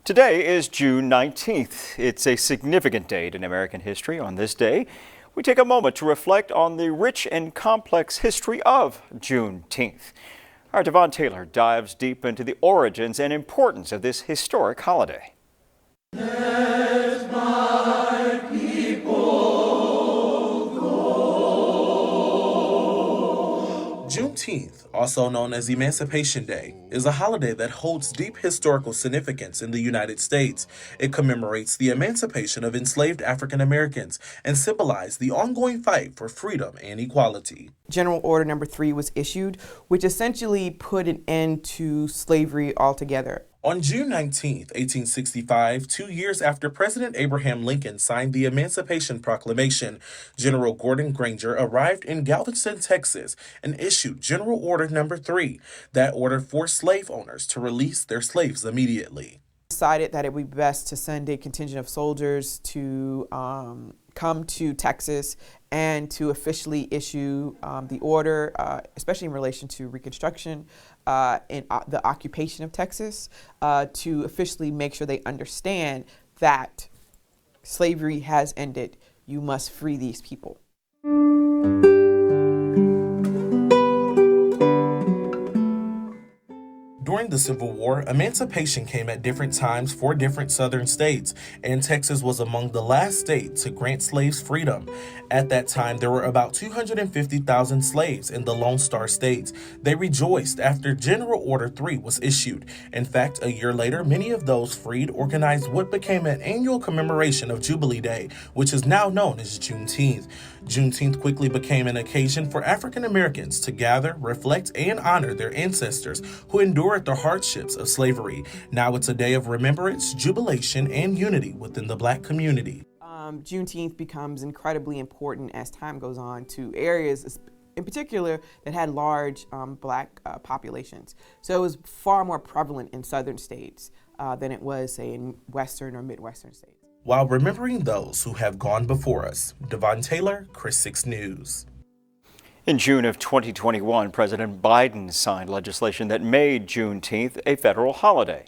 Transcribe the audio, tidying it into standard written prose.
Today is June 19th. It's a significant date in American history. On this day, we take a moment to reflect on the rich and complex history of Juneteenth. Our Devon Taylor dives deep into the origins and importance of this historic holiday. Let my people go. Juneteenth, also known as Emancipation Day, is a holiday that holds deep historical significance in the United States. It commemorates the emancipation of enslaved African Americans and symbolized the ongoing fight for freedom and equality. General Order Number 3 was issued, which essentially put an end to slavery altogether. On June 19, 1865, 2 years after President Abraham Lincoln signed the Emancipation Proclamation, General Gordon Granger arrived in Galveston, Texas, and issued General Order Number 3. That order forced slave owners to release their slaves immediately. Decided that it would be best to send a contingent of soldiers to come to Texas and to officially issue the order, especially in relation to Reconstruction and the occupation of Texas, to officially make sure they understand that slavery has ended. You must free these people. During the Civil War, emancipation came at different times for different southern states, and Texas was among the last states to grant slaves freedom. At that time, there were about 250,000 slaves in the Lone Star states. They rejoiced after General Order 3 was issued. In fact, a year later, many of those freed organized what became an annual commemoration of Jubilee Day, which is now known as Juneteenth. Juneteenth quickly became an occasion for African Americans to gather, reflect, and honor their ancestors who endured the hardships of slavery. Now it's a day of remembrance, jubilation, and unity within the Black community. Juneteenth becomes incredibly important as time goes on to areas in particular that had large Black populations. So it was far more prevalent in southern states than it was, say, in western or midwestern states. While remembering those who have gone before us, Devon Taylor, Chris 6 News. In June of 2021, President Biden signed legislation that made Juneteenth a federal holiday.